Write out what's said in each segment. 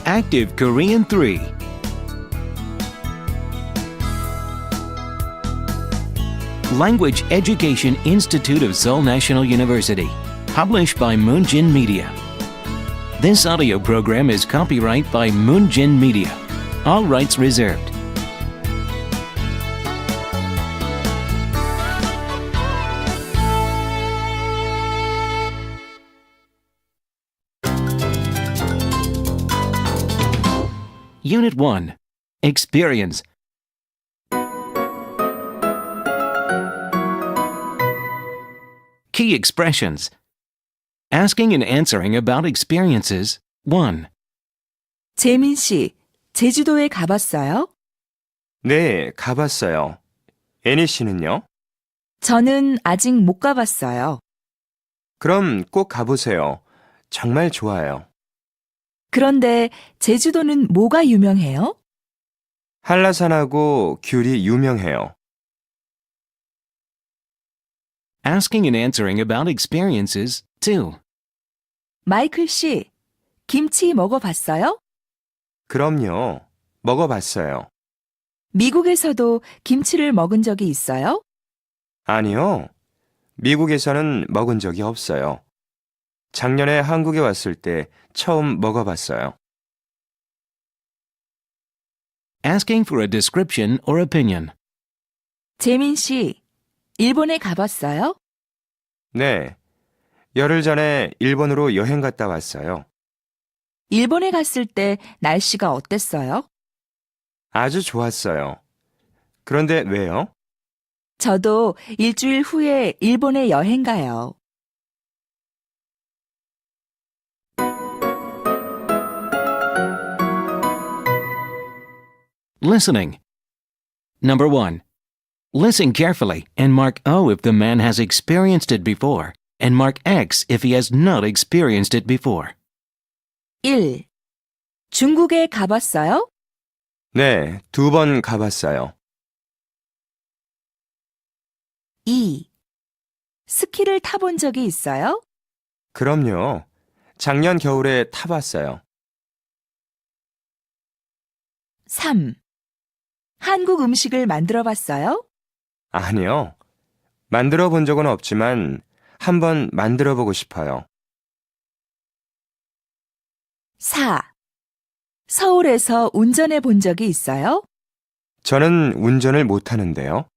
Active Korean 3. Language Education Institute of Seoul National University. Published by Moonjin Media. This audio program is copyright by Moonjin Media. All rights reserved. Unit 1. Experience. Key expressions. Asking and answering about experiences. 1. 재민 씨, 제주도에 가봤어요? 네, 가봤어요. 애니 씨는요? 저는 아직 못 가봤어요. 그럼 꼭 가보세요. 정말 좋아요. 그런데 제주도는 뭐가 유명해요? 한라산하고 귤이 유명해요. Asking and answering about experiences. 2. 마이클 씨, 김치 먹어봤어요? 그럼요. 먹어봤어요. 미국에서도 김치를 먹은 적이 있어요? 아니요. 미국에서는 먹은 적이 없어요. 작년에 한국에 왔을 때 처음 먹어봤어요. Asking for a description or opinion. 재민 씨, 일본에 가봤어요? 네. 열흘 전에 일본으로 여행 갔다 왔어요. 일본에 갔을 때 날씨가 어땠어요? 아주 좋았어요. 그런데 왜요? 저도 일주일 후에 일본에 여행 가요. Listening. Number 1. Listen carefully and mark O if the man has experienced it before, and mark X if he has not experienced it before. 1. 중국에 가봤어요? 네, 2번 가봤어요. 2. 스키를 타본 적이 있어요? 그럼요. 작년 겨울에 타봤어요. 3. 한국 음식을 만들어 봤어요? 아니요. 만들어 본 적은 없지만 한번 만들어 보고 싶어요. 4. 서울에서 운전해 본 적이 있어요? 저는 운전을 못하는데요.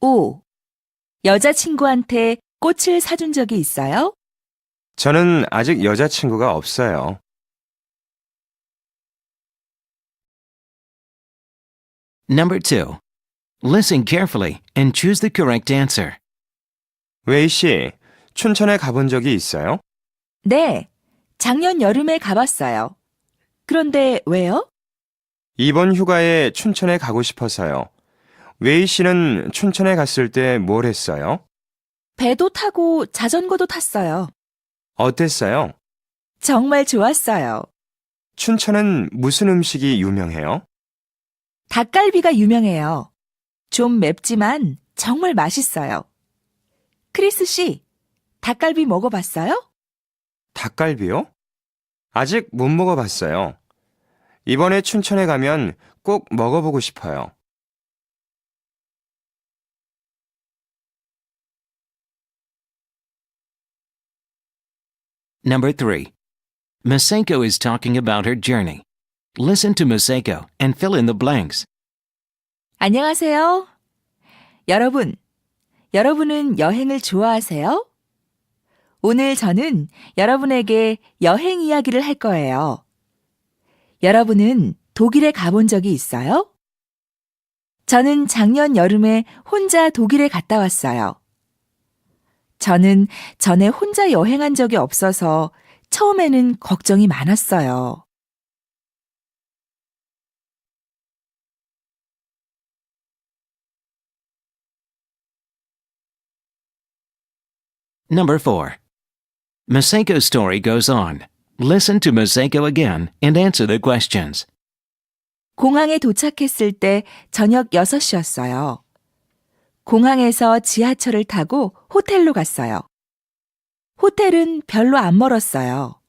5. 여자친구한테 꽃을 사준 적이 있어요? 저는 아직 여자친구가 없어요. Number 2. Listen carefully and choose the correct answer. 웨이 씨, 춘천에 가본 적이 있어요? 네. 작년 여름에 가봤어요. 그런데 왜요? 이번 휴가에 춘천에 가고 싶어서요. 웨이 씨는 춘천에 갔을 때 뭘 했어요? 배도 타고 자전거도 탔어요. 어땠어요? 정말 좋았어요. 춘천은 무슨 음식이 유명해요? 닭갈비가 유명해요. 좀 맵지만 정말 맛있어요. 크리스 씨, 닭갈비 먹어봤어요? 닭갈비요? 아직 못 먹어봤어요. 이번에 춘천에 가면 꼭 먹어보고 싶어요. Number 3. Maseko is talking about her journey. Listen to Maseko and fill in the blanks. 안녕하세요. 여러분은 여행을 좋아하세요? 오늘 저는 여러분에게 여행 이야기를 할 거예요. 여러분은 독일에 가본 적이 있어요? 저는 작년 여름에 혼자 독일에 갔다 왔어요. 저는 전에 혼자 여행한 적이 없어서 처음에는 걱정이 많았어요. Number 4. Maseko's story goes on. Listen to Maseko again and answer the questions. 공항에 도착했을 때 저녁 6시였어요. 공항에서 지하철을 타고 호텔로 갔어요. 호텔은 별로 안 멀었어요.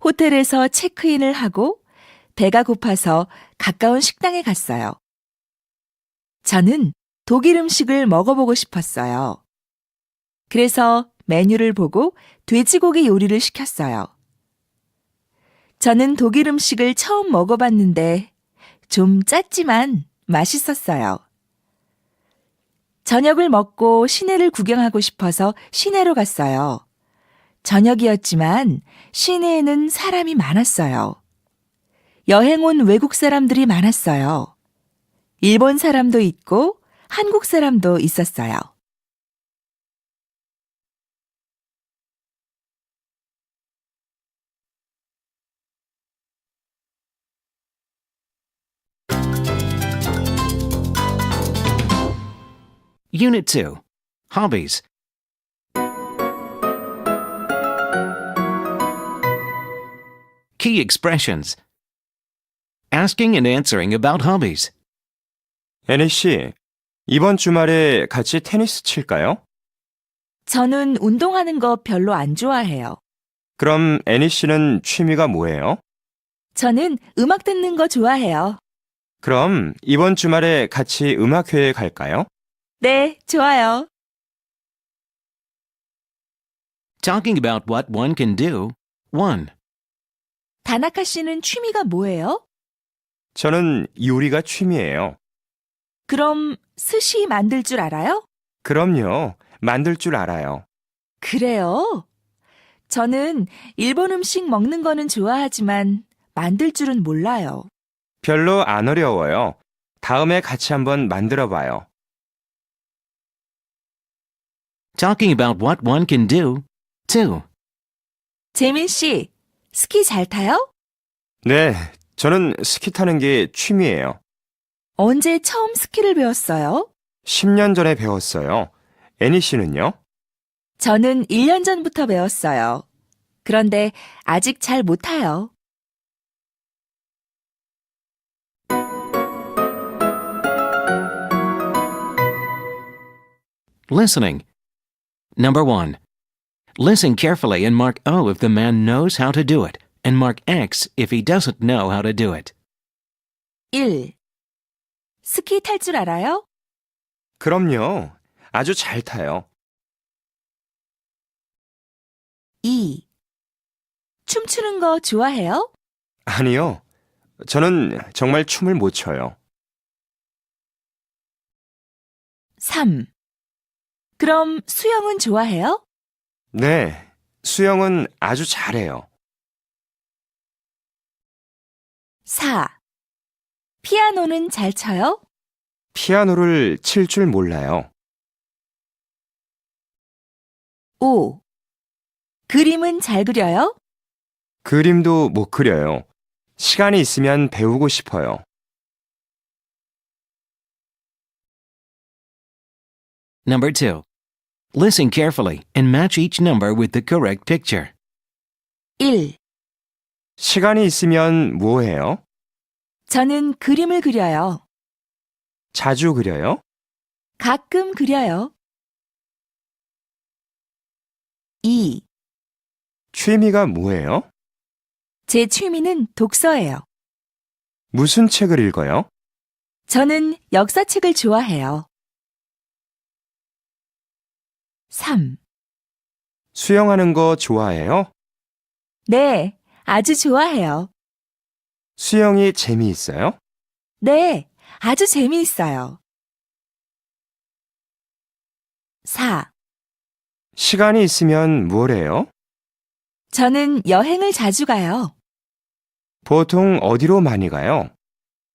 호텔에서 체크인을 하고 배가 고파서 가까운 식당에 갔어요. 저는 독일 음식을 먹어보고 싶었어요. 그래서 메뉴를 보고 돼지고기 요리를 시켰어요. 저는 독일 음식을 처음 먹어봤는데 좀 짰지만 맛있었어요. 저녁을 먹고 시내를 구경하고 싶어서 시내로 갔어요. 저녁이었지만 시내에는 사람이 많았어요. 여행 온 외국 사람들이 많았어요. 일본 사람도 있고 한국 사람도 있었어요. Unit 2. Hobbies. Key expressions. Asking and answering about hobbies. 애니 씨, 이번 주말에 같이 테니스 칠까요? 저는 운동하는 거 별로 안 좋아해요. 그럼 애니 씨는 취미가 뭐예요? 저는 음악 듣는 거 좋아해요. 그럼 이번 주말에 같이 음악회에 갈까요? 네, 좋아요. Talking about what one can do. 1. 다나카 씨는 취미가 뭐예요? 저는 요리가 취미예요. 그럼 스시 만들 줄 알아요? 그럼요. 만들 줄 알아요. 그래요? 저는 일본 음식 먹는 거는 좋아하지만 만들 줄은 몰라요. 별로 안 어려워요. 다음에 같이 한번 만들어 봐요. Talking about what one can do. 2. 재민 씨, 스키 잘 타요? 네, 저는 스키 타는 게 취미예요. 언제 처음 스키를 배웠어요? 10년 전에 배웠어요. 애니 씨는요? 저는 1년 전부터 배웠어요. 그런데 아직 잘 못 타요. Listening. Number 1. Listen carefully and mark O if the man knows how to do it, and mark X if he doesn't know how to do it. 1. 스키 탈 줄 알아요? 그럼요. 아주 잘 타요. 2. 춤추는 거 좋아해요? 아니요. 저는 정말 춤을 못 춰요. 3. 그럼 수영은 좋아해요? 네, 수영은 아주 잘해요. 4. 피아노는 잘 쳐요? 피아노를 칠 줄 몰라요. 5. 그림은 잘 그려요? 그림도 못 그려요. 시간이 있으면 배우고 싶어요. Number 2. Listen carefully and match each number with the correct picture. 1. 시간이 있으면 뭐 해요? 저는 그림을 그려요. 자주 그려요? 가끔 그려요. 2. 취미가 뭐예요? 제 취미는 독서예요. 무슨 책을 읽어요? 저는 역사책을 좋아해요. 3. 수영하는 거 좋아해요? 네, 아주 좋아해요. 수영이 재미있어요? 네, 아주 재미있어요. 4. 시간이 있으면 뭘 해요? 저는 여행을 자주 가요. 보통 어디로 많이 가요?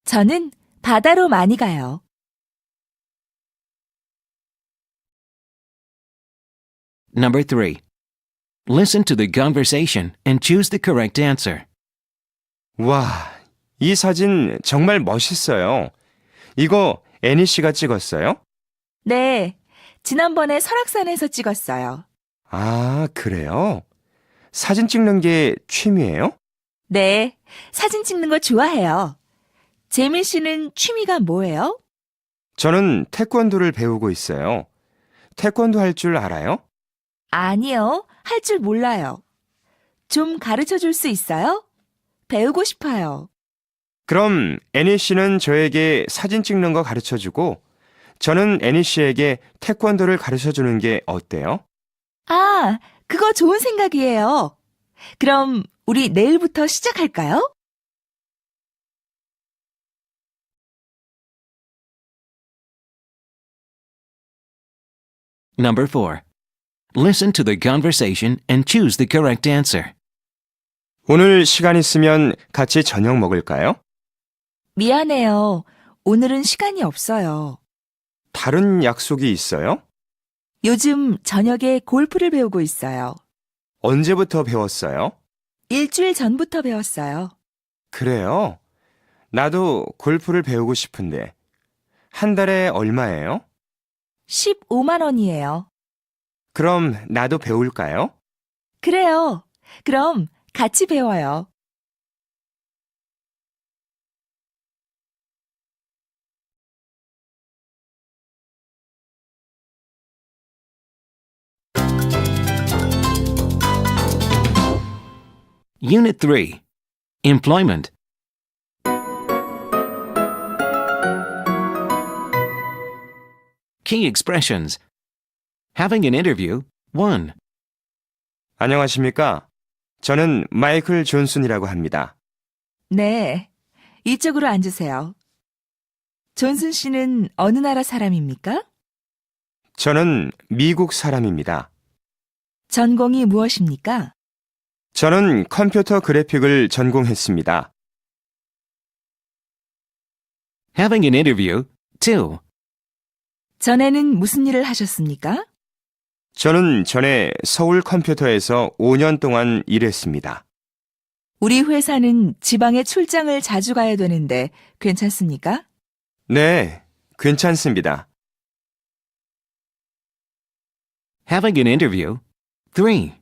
저는 바다로 많이 가요. Number 3. Listen to the conversation and choose the correct answer. 와, 이 사진 정말 멋있어요. 이거 애니 씨가 찍었어요? 네, 지난번에 설악산에서 찍었어요. 아, 그래요? 사진 찍는 게 취미예요? 네, 사진 찍는 거 좋아해요. 재민 씨는 취미가 뭐예요? 저는 태권도를 배우고 있어요. 태권도 할 줄 알아요? 아니요, 할 줄 몰라요. 좀 가르쳐 줄 수 있어요? 배우고 싶어요. 그럼 애니 씨는 저에게 사진 찍는 거 가르쳐 주고 저는 애니 씨에게 태권도를 가르쳐 주는 게 어때요? 아, 그거 좋은 생각이에요. 그럼 우리 내일부터 시작할까요? Number 4. Listen to the conversation and choose the correct answer. 오늘 시간 있으면 같이 저녁 먹을까요? 미안해요. 오늘은 시간이 없어요. 다른 약속이 있어요? 요즘 저녁에 골프를 배우고 있어요. 언제부터 배웠어요? 일주일 전부터 배웠어요. 그래요? 나도 골프를 배우고 싶은데. 한 달에 얼마예요? 15만 원이에요. 그럼 나도 배울까요? 그래요. 그럼 같이 배워요. Unit 3. Employment. Key expressions. Having an interview, 1. 안녕하십니까? 저는 마이클 존슨이라고 합니다. 네. 이쪽으로 앉으세요. 존슨 씨는 어느 나라 사람입니까? 저는 미국 사람입니다. 전공이 무엇입니까? 저는 컴퓨터 그래픽을 전공했습니다. Having an interview, 2. 전에는 무슨 일을 하셨습니까? 저는 전에 서울 컴퓨터에서 5년 동안 일했습니다. 우리 회사는 지방에 출장을 자주 가야 되는데 괜찮습니까? 네, 괜찮습니다. Having an interview, 3.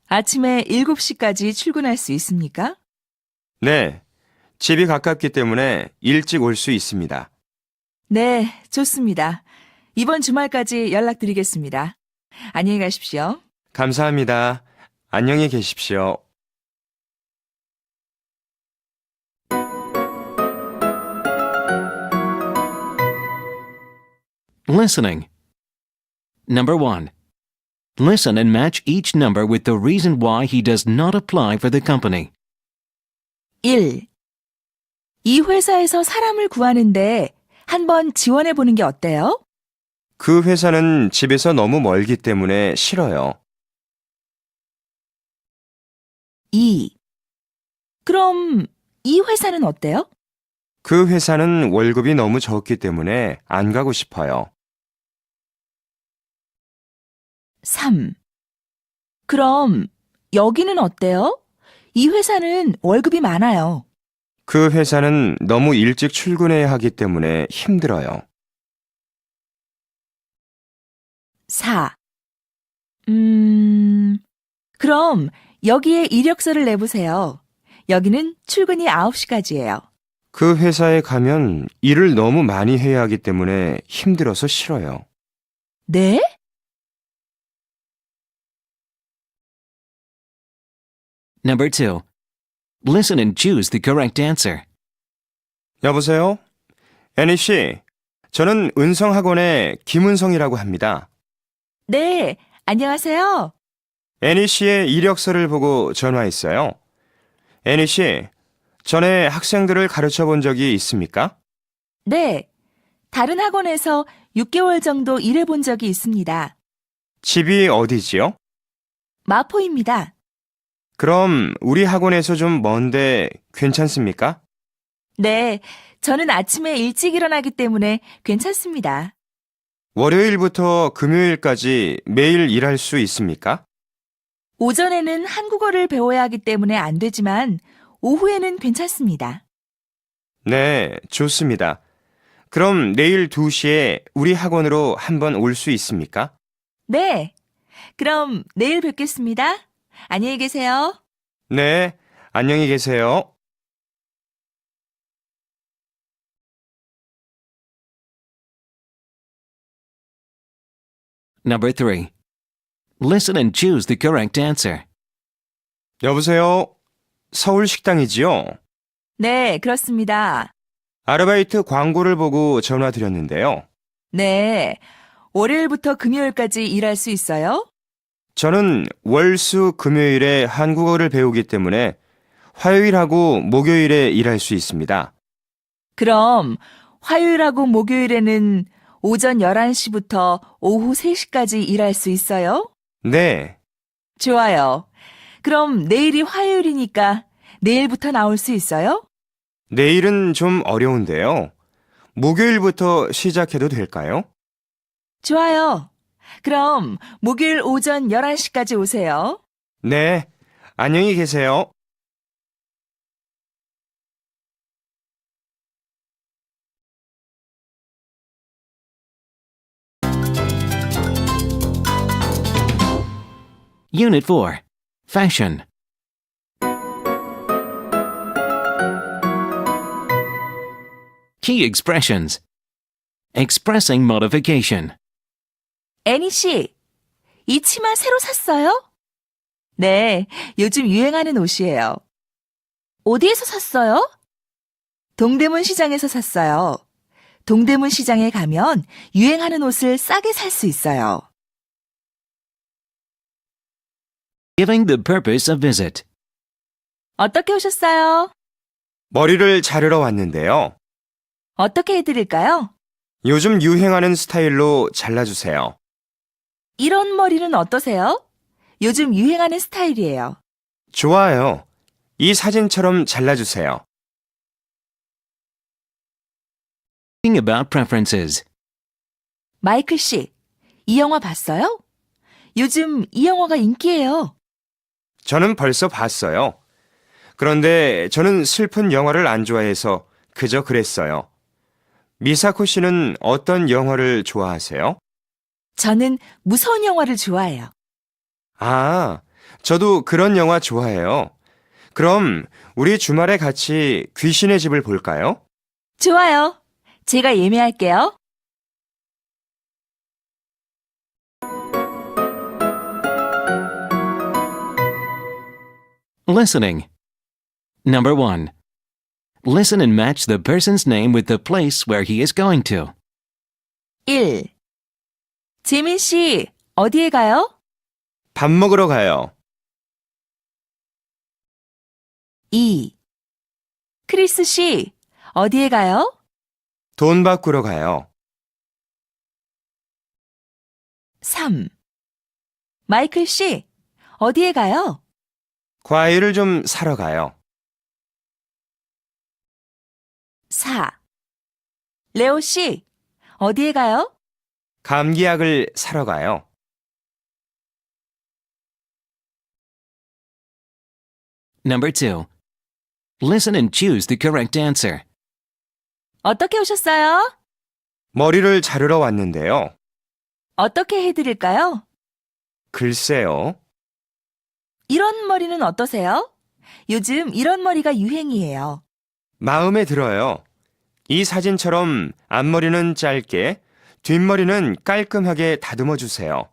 아침에 7시까지 출근할 수 있습니까? 네, 집이 가깝기 때문에 일찍 올 수 있습니다. 네, 좋습니다. 이번 주말까지 연락드리겠습니다. 안녕히 가십시오. 감사합니다. 안녕히 계십시오. Listening. Number 1. Listen and match each number with the reason why he does not apply for the company. 1. 이 회사에서 사람을 구하는데 한번 지원해 보는 게 어때요? 그 회사는 집에서 너무 멀기 때문에 싫어요. 2. 그럼 이 회사는 어때요? 그 회사는 월급이 너무 적기 때문에 안 가고 싶어요. 3. 그럼 여기는 어때요? 이 회사는 월급이 많아요. 그 회사는 너무 일찍 출근해야 하기 때문에 힘들어요. 4. 그럼 여기에 이력서를 내보세요. 여기는 출근이 9시까지예요. 그 회사에 가면 일을 너무 많이 해야 하기 때문에 힘들어서 싫어요. 네? Number 2. Listen and choose the correct answer. 여보세요? 애니 씨, 저는 은성학원의 김은성이라고 합니다. 네, 안녕하세요. 애니 씨의 이력서를 보고 전화했어요. 애니 씨, 전에 학생들을 가르쳐 본 적이 있습니까? 네, 다른 학원에서 6개월 정도 일해본 적이 있습니다. 집이 어디지요? 마포입니다. 그럼 우리 학원에서 좀 먼데 괜찮습니까? 네, 저는 아침에 일찍 일어나기 때문에 괜찮습니다. 월요일부터 금요일까지 매일 일할 수 있습니까? 오전에는 한국어를 배워야 하기 때문에 안 되지만 오후에는 괜찮습니다. 네, 좋습니다. 그럼 내일 2시에 우리 학원으로 한번 올 수 있습니까? 네, 그럼 내일 뵙겠습니다. 안녕히 계세요. 네, 안녕히 계세요. Number 3. Listen and choose the correct answer. 여보세요? 서울 식당이지요? 네, 그렇습니다. 아르바이트 광고를 보고 전화 드렸는데요. 네, 월요일부터 금요일까지 일할 수 있어요? 저는 월, 수, 금요일에 한국어를 배우기 때문에 화요일하고 목요일에 일할 수 있습니다. 그럼 화요일하고 목요일에는 오전 11시부터 오후 3시까지 일할 수 있어요? 네, 좋아요. 그럼 내일이 화요일이니까 내일부터 나올 수 있어요? 내일은 좀 어려운데요. 목요일부터 시작해도 될까요? 좋아요. 그럼 목요일 오전 11시까지 오세요. 네, 안녕히 계세요. Unit 4. Fashion. Key expressions. Expressing modification. 애니 씨, 이 치마 새로 샀어요? 네, 요즘 유행하는 옷이에요. 어디에서 샀어요? 동대문 시장에서 샀어요. 동대문 시장에 가면 유행하는 옷을 싸게 살 수 있어요. Giving the purpose a visit. 어떻게 오셨어요? 머리를 자르러 왔는데요. 어떻게 해드릴까요? 요즘 유행하는 스타일로 잘라주세요. 이런 머리는 어떠세요? 요즘 유행하는 스타일이에요. 좋아요. 이 사진처럼 잘라주세요. Thinking about preferences. 마이클 씨, 이 영화 봤어요? 요즘 이 영화가 인기예요. 저는 벌써 봤어요. 그런데 저는 슬픈 영화를 안 좋아해서 그저 그랬어요. 미사코 씨는 어떤 영화를 좋아하세요? 저는 무서운 영화를 좋아해요. 아, 저도 그런 영화 좋아해요. 그럼 우리 주말에 같이 귀신의 집을 볼까요? 좋아요. 제가 예매할게요. Listening. Number 1. Listen and match the person's name with the place where he is going to. 1. 재민 씨, 어디에 가요? 밥 먹으러 가요. 2. 크리스 씨, 어디에 가요? 돈 바꾸러 가요. 3. 마이클 씨, 어디에 가요? 과일을 좀 사러 가요. 4. 레오 씨, 어디에 가요? 감기약을 사러 가요. Number 2. Listen and choose the correct answer. 어떻게 오셨어요? 머리를 자르러 왔는데요. 어떻게 해드릴까요? 글쎄요. 이런 머리는 어떠세요? 요즘 이런 머리가 유행이에요. 마음에 들어요. 이 사진처럼 앞머리는 짧게, 뒷머리는 깔끔하게 다듬어 주세요.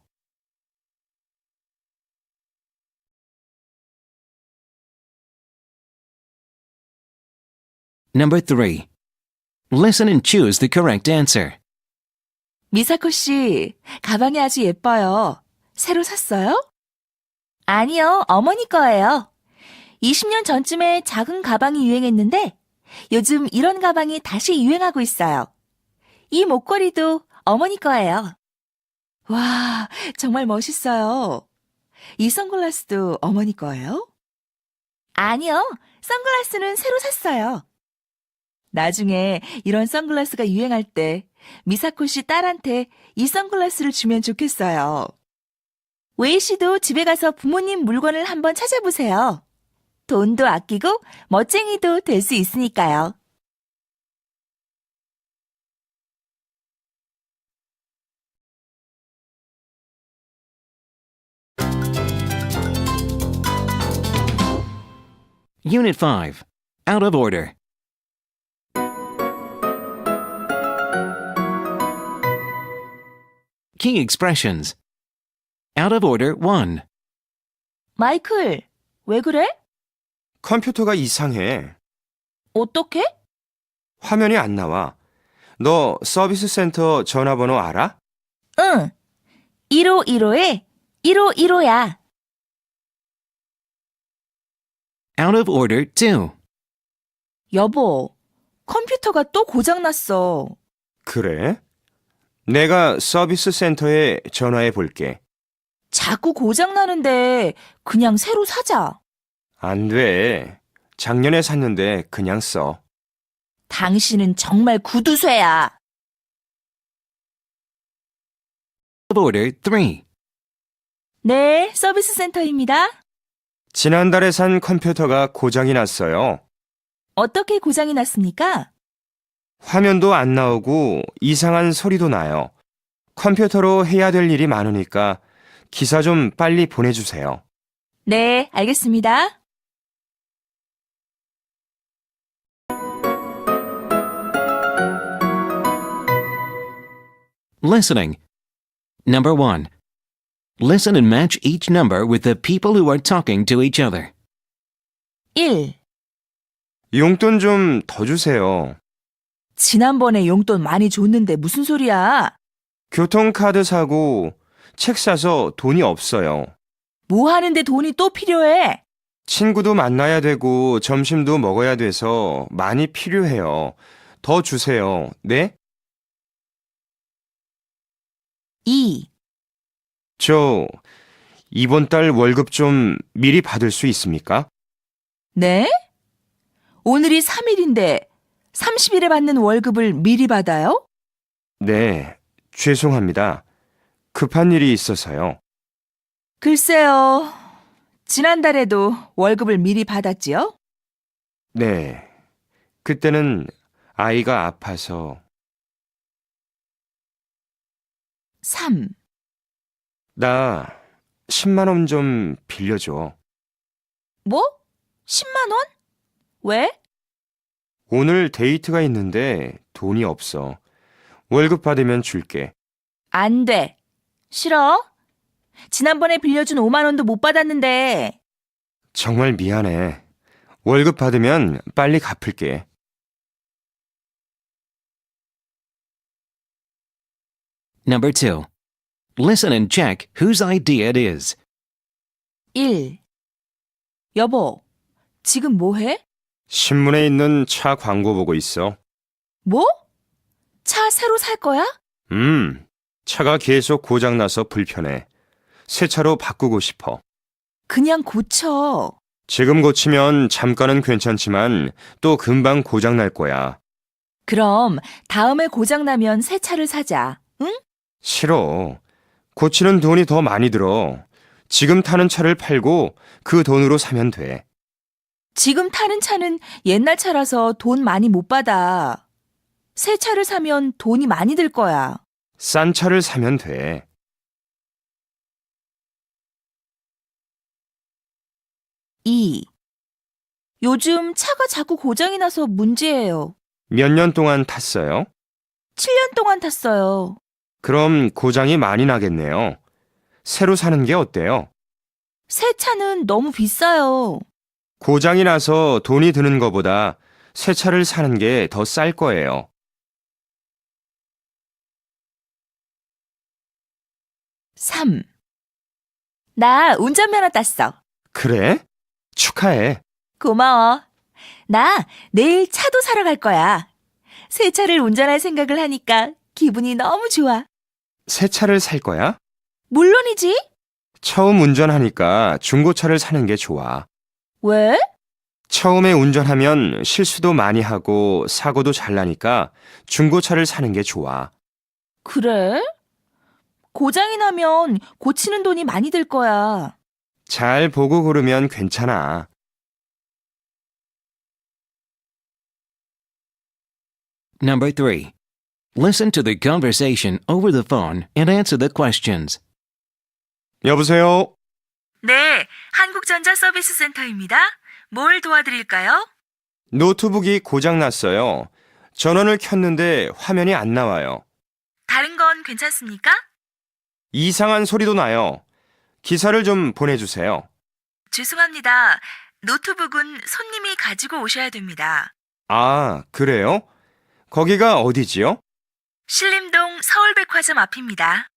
Number 3. Listen and choose the correct answer. 미사코 씨, 가방이 아주 예뻐요. 새로 샀어요? 아니요, 어머니 거예요. 20년 전쯤에 작은 가방이 유행했는데 요즘 이런 가방이 다시 유행하고 있어요. 이 목걸이도 어머니 거예요. 와, 정말 멋있어요. 이 선글라스도 어머니 거예요? 아니요, 선글라스는 새로 샀어요. 나중에 이런 선글라스가 유행할 때 미사코 씨 딸한테 이 선글라스를 주면 좋겠어요. 웨이 씨도 집에 가서 부모님 물건을 한번 찾아보세요. 돈도 아끼고 멋쟁이도 될 수 있으니까요. Unit 5. Out of order. Key expressions. Out of order 1. 마이클, 왜 그래? 컴퓨터가 이상해. 어떻게? 화면이 안 나와. 너 서비스 센터 전화번호 알아? 응. 1515에 1515야. Out of order 2. 여보, 컴퓨터가 또 고장났어. 그래? 내가 서비스 센터에 전화해 볼게. 자꾸 고장나는데 그냥 새로 사자. 안 돼. 작년에 샀는데 그냥 써. 당신은 정말 구두쇠야. Out of order 3. 네, 서비스 센터입니다. 지난달에 산 컴퓨터가 고장이 났어요. 어떻게 고장이 났습니까? 화면도 안 나오고 이상한 소리도 나요. 컴퓨터로 해야 될 일이 많으니까 기사 좀 빨리 보내주세요. 네, 알겠습니다. Listening. Number 1. Listen and match each number with the people who are talking to each other. 1. 용돈 좀 더 주세요. 지난번에 용돈 많이 줬는데 무슨 소리야? 교통카드 사고 책 사서 돈이 없어요. 뭐 하는데 돈이 또 필요해? 친구도 만나야 되고 점심도 먹어야 돼서 많이 필요해요. 더 주세요. 네? 2. 저 이번 달 월급 좀 미리 받을 수 있습니까? 네? 오늘이 3일인데 30일에 받는 월급을 미리 받아요? 네, 죄송합니다. 급한 일이 있어서요. 글쎄요. 지난달에도 월급을 미리 받았지요? 네, 그때는 아이가 아파서 3. 나 10만 원 좀 빌려줘. 뭐? 10만 원? 왜? 오늘 데이트가 있는데 돈이 없어. 월급 받으면 줄게. 안 돼. 싫어? 지난번에 빌려준 5만 원도 못 받았는데. 정말 미안해. 월급 받으면 빨리 갚을게. Number 2. Listen and check whose idea it is. 1. 여보, 지금 뭐 해? 신문에 있는 차 광고 보고 있어. 뭐? 차 새로 살 거야? 차가 계속 고장나서 불편해. 새 차로 바꾸고 싶어. 그냥 고쳐. 지금 고치면 잠깐은 괜찮지만 또 금방 고장날 거야. 그럼 다음에 고장나면 새 차를 사자. 응? 싫어. 고치는 돈이 더 많이 들어. 지금 타는 차를 팔고 그 돈으로 사면 돼. 지금 타는 차는 옛날 차라서 돈 많이 못 받아. 새 차를 사면 돈이 많이 들 거야. 싼 차를 사면 돼. 2. 요즘 차가 자꾸 고장이 나서 문제예요. 몇 년 동안 탔어요? 7년 동안 탔어요. 그럼 고장이 많이 나겠네요. 새로 사는 게 어때요? 새 차는 너무 비싸요. 고장이 나서 돈이 드는 것보다 새 차를 사는 게 더 쌀 거예요. 3. 나 운전면허 땄어. 그래? 축하해. 고마워. 나 내일 차도 사러 갈 거야. 새 차를 운전할 생각을 하니까 기분이 너무 좋아. 새 차를 살 거야? 물론이지. 처음 운전하니까 중고차를 사는 게 좋아. 왜? 처음에 운전하면 실수도 많이 하고 사고도 잘 나니까 중고차를 사는 게 좋아. 그래? 고장이 나면 고치는 돈이 많이 들 거야. 잘 보고 고르면 괜찮아. Number 3. Listen to the conversation over the phone and answer the questions. 여보세요? 네, 한국전자 서비스 센터입니다. 뭘 도와드릴까요? 노트북이 고장났어요. 전원을 켰는데 화면이 안 나와요. 다른 건 괜찮습니까? 이상한 소리도 나요. 기사를 좀 보내주세요. 죄송합니다. 노트북은 손님이 가지고 오셔야 됩니다. 아, 그래요? 거기가 어디지요? 신림동 서울백화점 앞입니다.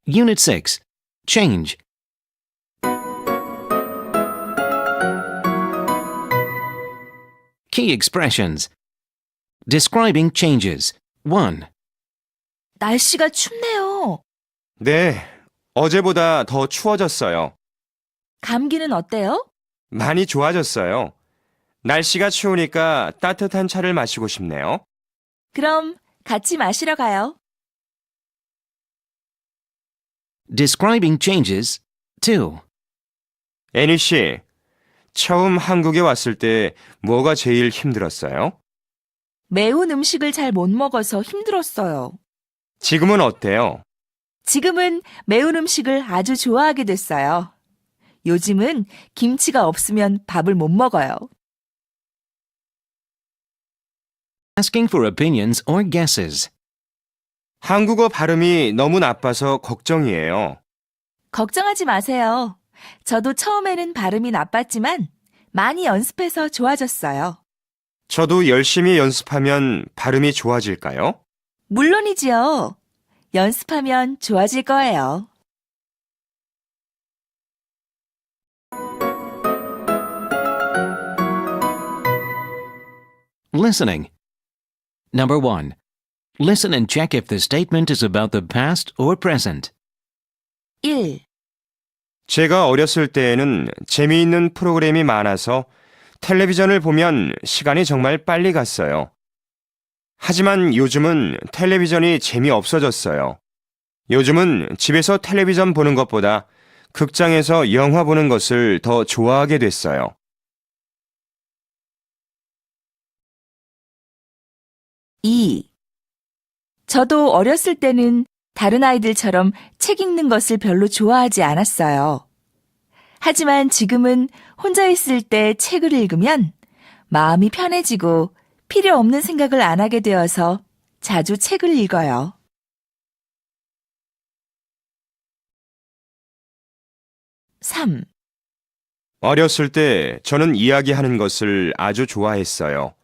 Unit 6. Change. Key expressions. Describing changes. 1. 날씨가 춥네요. 네, 어제보다 더 추워졌어요. 감기는 어때요? 많이 좋아졌어요. 날씨가 추우니까 따뜻한 차를 마시고 싶네요. 그럼 같이 마시러 가요. Describing changes. 2. 애니 씨, 처음 한국에 왔을 때 뭐가 제일 힘들었어요? 매운 음식을 잘 못 먹어서 힘들었어요. 지금은 어때요? 지금은 매운 음식을 아주 좋아하게 됐어요. 요즘은 김치가 없으면 밥을 못 먹어요. Asking for opinions or guesses. 한국어 발음이 너무 나빠서 걱정이에요. 걱정하지 마세요. 저도 처음에는 발음이 나빴지만 많이 연습해서 좋아졌어요. 저도 열심히 연습하면 발음이 좋아질까요? 물론이지요. 연습하면 좋아질 거예요. Listening. Number 1. Listen and check if the statement is about the past or present. 1. 제가 어렸을 때에는 재미있는 프로그램이 많아서 텔레비전을 보면 시간이 정말 빨리 갔어요. 하지만 요즘은 텔레비전이 재미없어졌어요. 요즘은 집에서 텔레비전 보는 것보다 극장에서 영화 보는 것을 더 좋아하게 됐어요. 2. 저도 어렸을 때는 다른 아이들처럼 책 읽는 것을 별로 좋아하지 않았어요. 하지만 지금은 혼자 있을 때 책을 읽으면 마음이 편해지고 필요 없는 생각을 안 하게 되어서 자주 책을 읽어요. 3. 어렸을 때 저는 이야기하는 것을 아주 좋아했어요.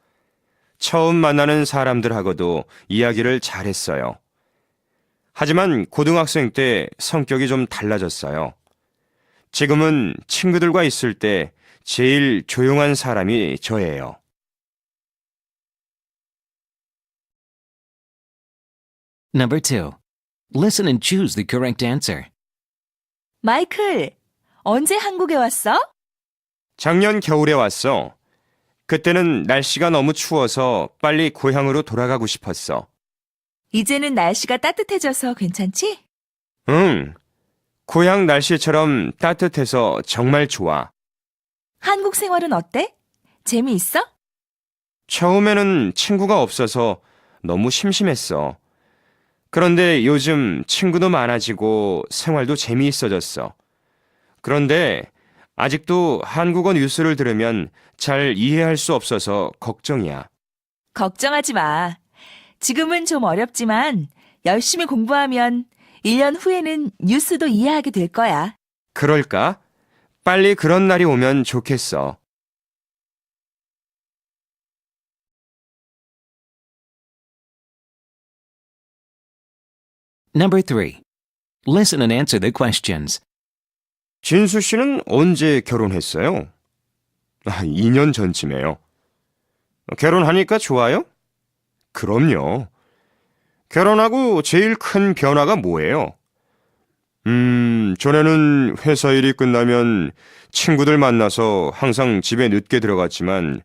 처음 만나는 사람들하고도 이야기를 잘했어요. 하지만 고등학생 때 성격이 좀 달라졌어요. 지금은 친구들과 있을 때 제일 조용한 사람이 저예요. Number 2. Listen and choose the correct answer. 마이클, 언제 한국에 왔어? 작년 겨울에 왔어. 그때는 날씨가 너무 추워서 빨리 고향으로 돌아가고 싶었어. 이제는 날씨가 따뜻해져서 괜찮지? 응. 고향 날씨처럼 따뜻해서 정말 좋아. 한국 생활은 어때? 재미있어? 처음에는 친구가 없어서 너무 심심했어. 그런데 요즘 친구도 많아지고 생활도 재미있어졌어. 그런데 아직도 한국어 뉴스를 들으면 잘 이해할 수 없어서 걱정이야. 걱정하지 마. 지금은 좀 어렵지만 열심히 공부하면 1년 후에는 뉴스도 이해하게 될 거야. 그럴까? 빨리 그런 날이 오면 좋겠어. Number 3. Listen and answer the questions. 진수 씨는 언제 결혼했어요? 2년 전쯤에요. 결혼하니까 좋아요? 그럼요. 결혼하고 제일 큰 변화가 뭐예요? 전에는 회사 일이 끝나면 친구들 만나서 항상 집에 늦게 들어갔지만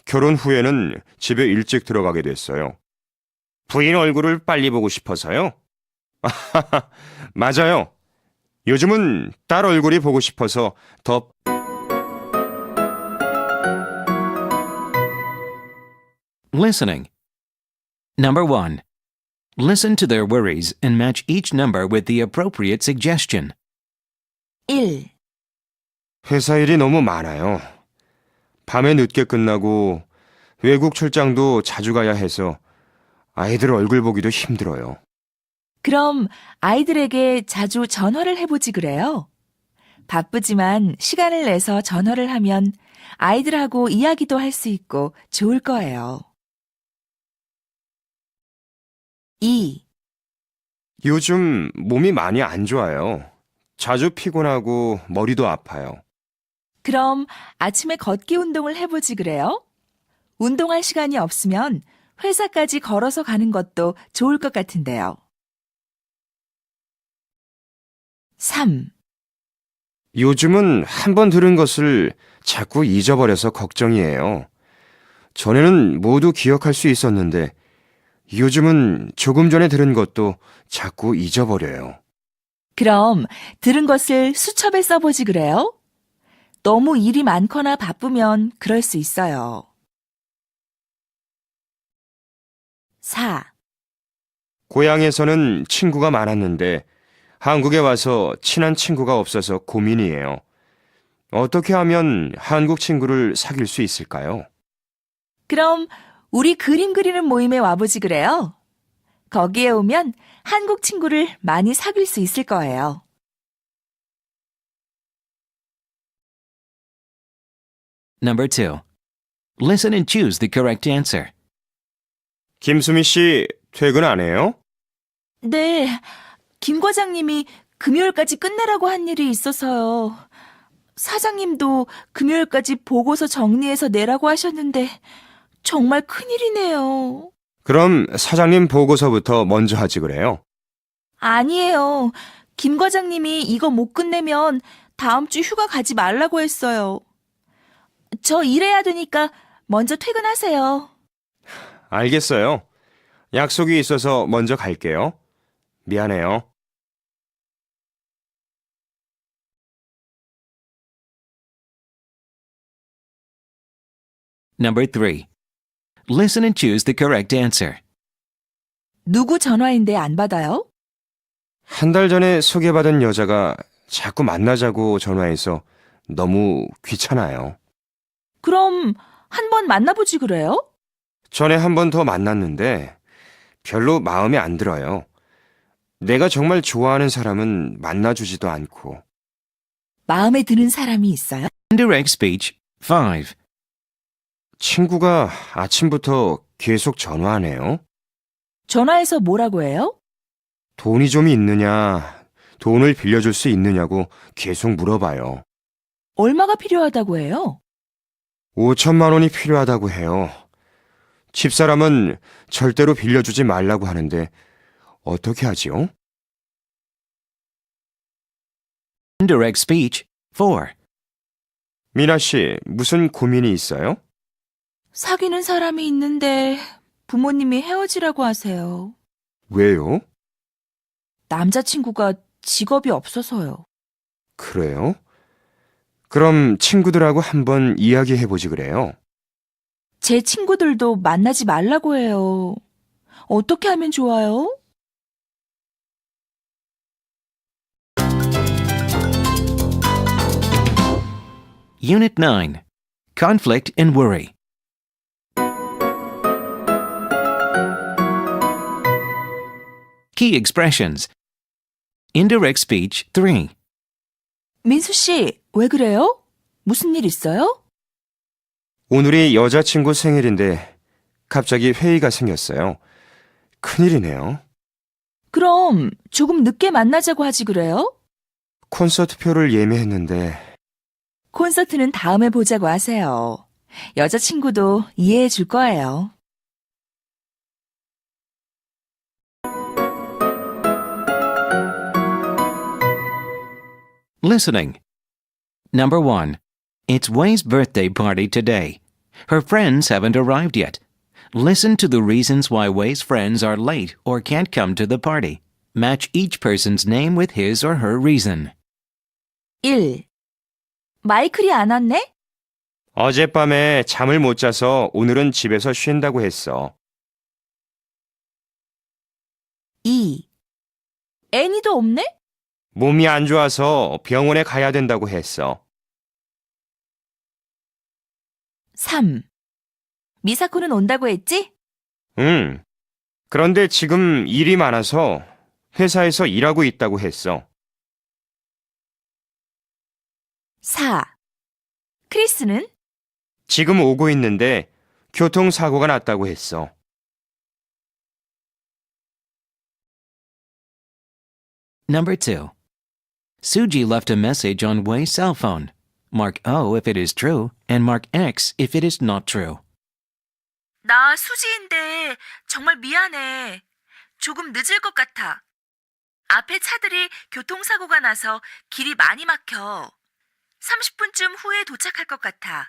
결혼 후에는 집에 일찍 들어가게 됐어요. 부인 얼굴을 빨리 보고 싶어서요? 맞아요. 요즘은 딸 얼굴이 보고 싶어서 더 Listening. Number 1. Listen to their worries and match each number with the appropriate suggestion. 1. 회사 일이 너무 많아요. 밤에 늦게 끝나고 외국 출장도 자주 가야 해서 아이들 얼굴 보기도 힘들어요. 그럼 아이들에게 자주 전화를 해보지 그래요? 바쁘지만 시간을 내서 전화를 하면 아이들하고 이야기도 할 수 있고 좋을 거예요. 2. 요즘 몸이 많이 안 좋아요. 자주 피곤하고 머리도 아파요. 그럼 아침에 걷기 운동을 해보지 그래요? 운동할 시간이 없으면 회사까지 걸어서 가는 것도 좋을 것 같은데요. 3. 요즘은 한 번 들은 것을 자꾸 잊어버려서 걱정이에요. 전에는 모두 기억할 수 있었는데 요즘은 조금 전에 들은 것도 자꾸 잊어버려요. 그럼 들은 것을 수첩에 써보지 그래요? 너무 일이 많거나 바쁘면 그럴 수 있어요. 4. 고향에서는 친구가 많았는데 한국에 와서 친한 친구가 없어서 고민이에요. 어떻게 하면 한국 친구를 사귈 수 있을까요? 그럼 우리 그림 그리는 모임에 와보지 그래요? 거기에 오면 한국 친구를 많이 사귈 수 있을 거예요. Number 2. Listen and choose the correct answer. 김수미 씨 퇴근 안 해요? 네, 김 과장님이 금요일까지 끝내라고 한 일이 있어서요. 사장님도 금요일까지 보고서 정리해서 내라고 하셨는데 정말 큰일이네요. 그럼 사장님 보고서부터 먼저 하지 그래요? 아니에요. 김 과장님이 이거 못 끝내면 다음 주 휴가 가지 말라고 했어요. 저 일해야 되니까 먼저 퇴근하세요. 알겠어요. 약속이 있어서 먼저 갈게요. 미안해요. Number 3. Listen and choose the correct answer. 누구 전화인데 안 받아요? 한 달 전에 소개받은 여자가 자꾸 만나자고 전화해서 너무 귀찮아요. 그럼 한번 만나보지 그래요? 전에 한 번 더 만났는데 별로 마음에 안 들어요. 내가 정말 좋아하는 사람은 만나주지도 않고. 마음에 드는 사람이 있어요? Indirect speech 5. 친구가 아침부터 계속 전화하네요. 전화해서 뭐라고 해요? 돈이 좀 있느냐, 돈을 빌려줄 수 있느냐고 계속 물어봐요. 얼마가 필요하다고 해요? 5천만 원이 필요하다고 해요. 집사람은 절대로 빌려주지 말라고 하는데 어떻게 하지요? Indirect speech 4. 미나 씨, 무슨 고민이 있어요? 사귀는 사람이 있는데 부모님이 헤어지라고 하세요. 왜요? 남자친구가 직업이 없어서요. 그래요? 그럼 친구들하고 한번 이야기해보지 그래요. 제 친구들도 만나지 말라고 해요. 어떻게 하면 좋아요? Unit 9. Conflict and worry. Key expressions. Indirect speech 3. 민수 씨, 왜 그래요? 무슨 일 있어요? 오늘이 여자친구 생일인데 갑자기 회의가 생겼어요. 큰일이네요. 그럼 조금 늦게 만나자고 하지 그래요? 콘서트 표를 예매했는데 콘서트는 다음에 보자고 하세요. 여자친구도 이해해 줄 거예요. Listening. Number 1. It's Way's birthday party today. Her friends haven't arrived yet. Listen to the reasons why Way's friends are late or can't come to the party. Match each person's name with his or her reason. 1. 마이클이 안 왔네? 어젯밤에 잠을 못 자서 오늘은 집에서 쉰다고 했어. 2. 애니도 없네? 몸이 안 좋아서 병원에 가야 된다고 했어. 3. 미사코는 온다고 했지? 응. 그런데 지금 일이 많아서 회사에서 일하고 있다고 했어. 4. 크리스는? 지금 오고 있는데 교통사고가 났다고 했어. Number 2. Suji left a message on Wei's cell phone. Mark O if it is true, and mark X if it is not true. 나 수지인데 정말 미안해. 조금 늦을 것 같아. 앞에 차들이 교통사고가 나서 길이 많이 막혀. 30분쯤 후에 도착할 것 같아.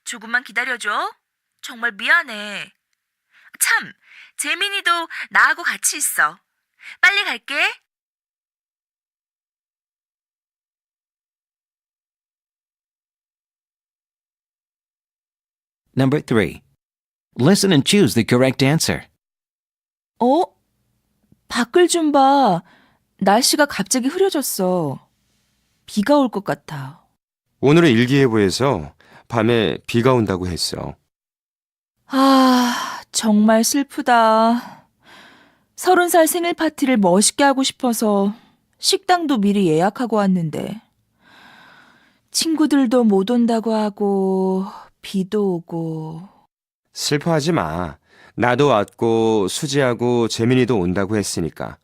조금만 기다려줘. 정말 미안해. 참, 재민이도 나하고 같이 있어. 빨리 갈게. Number 3. Listen and choose the correct answer. 밖을 좀 봐. 날씨가 갑자기 흐려졌어. 비가 올 것 같아. 오늘의 일기예보에서 밤에 비가 온다고 했어. 정말 슬프다. 30살 생일 파티를 멋있게 하고 싶어서 식당도 미리 예약하고 왔는데 친구들도 못 온다고 하고 비도 오고. 슬퍼하지 마. 나도 왔고 수지하고 재민이도 온다고 했으니까.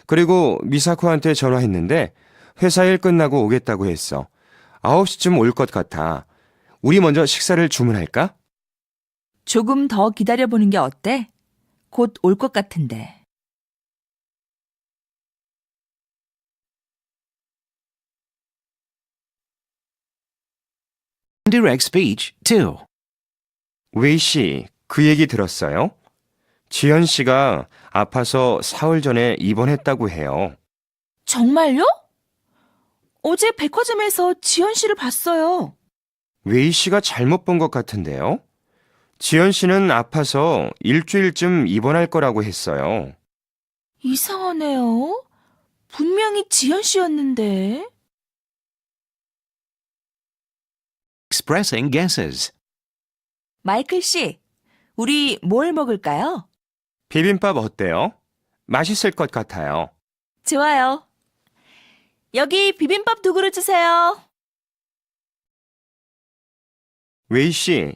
그리고 미사코한테 전화했는데 회사 일 끝나고 오겠다고 했어. 9시쯤 올 것 같아. 우리 먼저 식사를 주문할까? 조금 더 기다려보는 게 어때? 곧 올 것 같은데. Indirect speech 2. 웨이 씨, 그 얘기 들었어요? 지현 씨가 아파서 사흘 전에 입원했다고 해요. 정말요? 어제 백화점에서 지현 씨를 봤어요. 웨이 씨가 잘못 본 것 같은데요? 지현 씨는 아파서 일주일쯤 입원할 거라고 했어요. 이상하네요. 분명히 지현 씨였는데. Expressing guesses. 마이클 씨, 우리 뭘 먹을까요? 비빔밥 어때요? 맛있을 것 같아요. 좋아요. 여기 비빔밥 2그릇 주세요. 웨이 씨,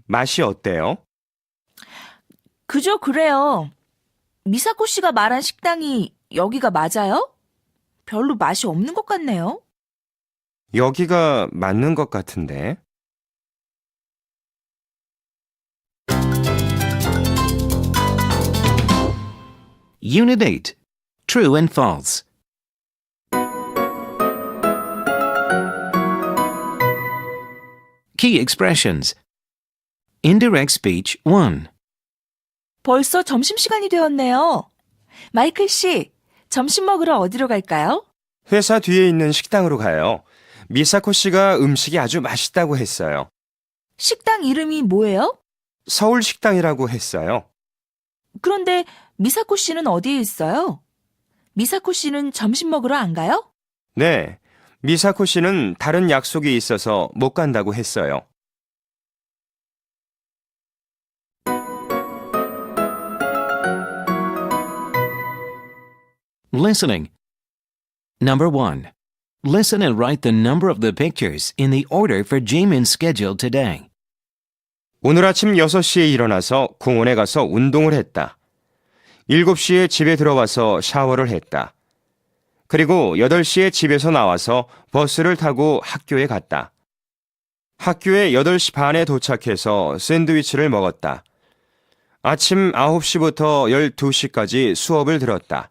맛이 어때요? 그저 그래요. 미사코 씨가 말한 식당이 여기가 맞아요? 별로 맛이 없는 것 같네요. 여기가 맞는 것 같은데. Unit 8. True and false. Key expressions. Indirect speech 1. 벌써 점심시간이 되었네요. 마이클 씨, 점심 먹으러 어디로 갈까요? 회사 뒤에 있는 식당으로 가요. 미사코 씨가 음식이 아주 맛있다고 했어요. 식당 이름이 뭐예요? 서울 식당이라고 했어요. 그런데 미사코 씨는 어디에 있어요? 미사코 씨는 점심 먹으러 안 가요? 네, 미사코 씨는 다른 약속이 있어서 못 간다고 했어요. Listening. Number 1. Listen and write the number of the pictures in the order for Jamin's schedule today. 오늘 아침 6시에 일어나서 공원에 가서 운동을 했다. 7시에 집에 들어와서 샤워를 했다. 그리고 8시에 집에서 나와서 버스를 타고 학교에 갔다. 학교에 8시 반에 도착해서 샌드위치를 먹었다. 아침 9시부터 12시까지 수업을 들었다.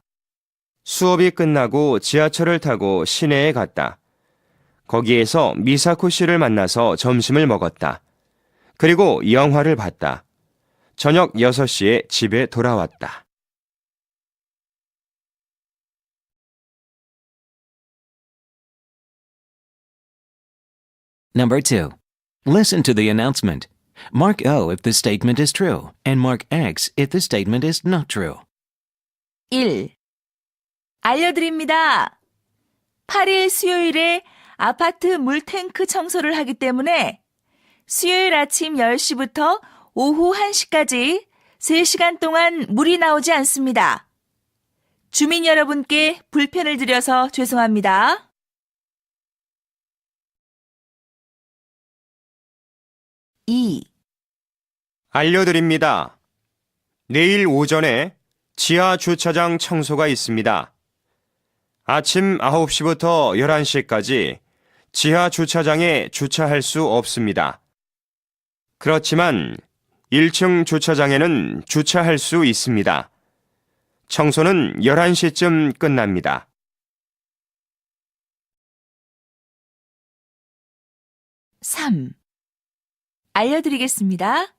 수업이 끝나고 지하철을 타고 시내에 갔다. 거기에서 미사코 씨를 만나서 점심을 먹었다. 그리고 영화를 봤다. 저녁 6시에 집에 돌아왔다. Number 2. Listen to the announcement. Mark O if the statement is true, and mark X if the statement is not true. 1. 알려드립니다. 8일 수요일에 아파트 물탱크 청소를 하기 때문에 수요일 아침 10시부터 오후 1시까지 3시간 동안 물이 나오지 않습니다. 주민 여러분께 불편을 드려서 죄송합니다. 2. 알려드립니다. 내일 오전에 지하 주차장 청소가 있습니다. 아침 9시부터 11시까지 지하 주차장에 주차할 수 없습니다. 그렇지만 1층 주차장에는 주차할 수 있습니다. 청소는 11시쯤 끝납니다. 3. 알려드리겠습니다.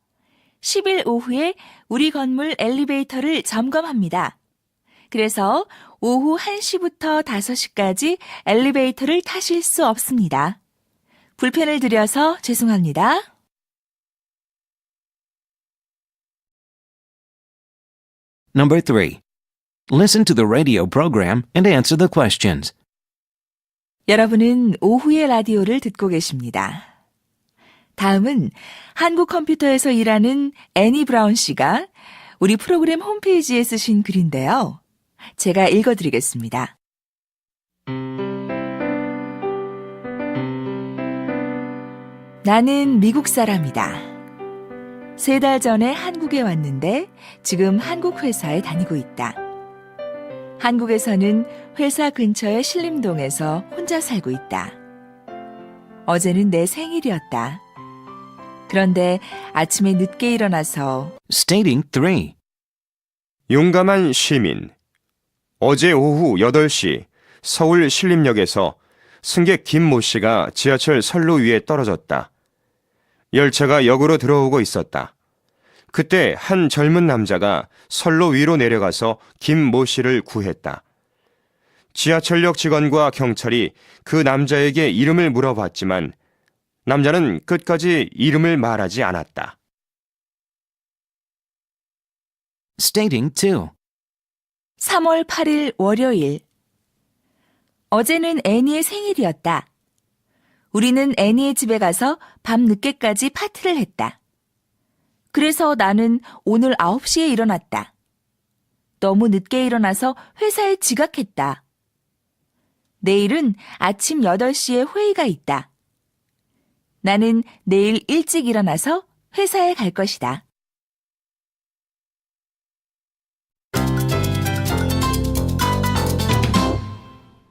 10일 오후에 우리 건물 엘리베이터를 점검합니다. 그래서 오후 1시부터 5시까지 엘리베이터를 타실 수 없습니다. 불편을 드려서 죄송합니다. Number 3. Listen to the radio program and answer the questions. 여러분은 오후의 라디오를 듣고 계십니다. 다음은 한국 컴퓨터에서 일하는 애니 브라운 씨가 우리 프로그램 홈페이지에 쓰신 글인데요. 제가 읽어드리겠습니다. 나는 미국 사람이다. 3달 전에 한국에 왔는데 지금 한국 회사에 다니고 있다. 한국에서는 회사 근처의 신림동에서 혼자 살고 있다. 어제는 내 생일이었다. 그런데 아침에 늦게 일어나서 Stating 3. 용감한 시민. 어제 오후 8시 서울 신림역에서 승객 김모 씨가 지하철 선로 위에 떨어졌다. 열차가 역으로 들어오고 있었다. 그때 한 젊은 남자가 선로 위로 내려가서 김모 씨를 구했다. 지하철역 직원과 경찰이 그 남자에게 이름을 물어봤지만 남자는 끝까지 이름을 말하지 않았다. Stating 2. 3월 8일 월요일. 어제는 애니의 생일이었다. 우리는 애니의 집에 가서 밤 늦게까지 파티를 했다. 그래서 나는 오늘 9시에 일어났다. 너무 늦게 일어나서 회사에 지각했다. 내일은 아침 8시에 회의가 있다. 나는 내일 일찍 일어나서 회사에 갈 것이다.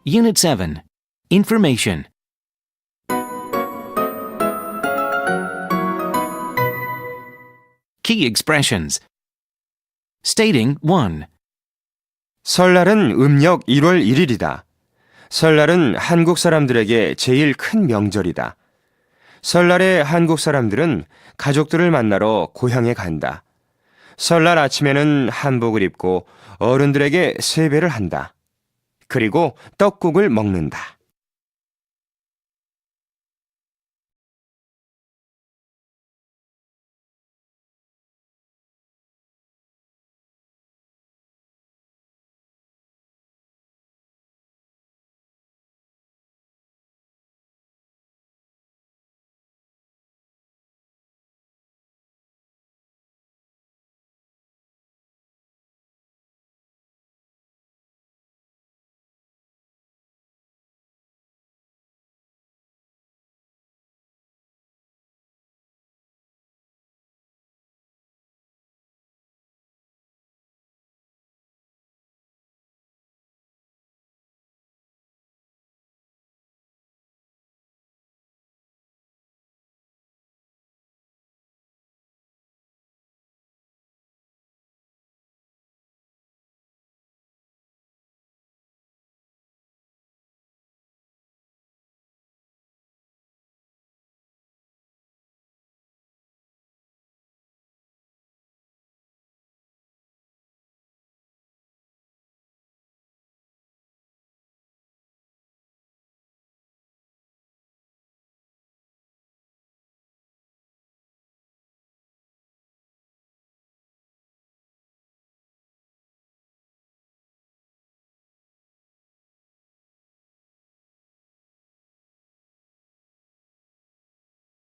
Unit 7. Information. Key expressions. Stating 1. 설날은 음력 1월 1일이다. 설날은 한국 사람들에게 제일 큰 명절이다. 설날에 한국 사람들은 가족들을 만나러 고향에 간다. 설날 아침에는 한복을 입고 어른들에게 세배를 한다. 그리고 떡국을 먹는다.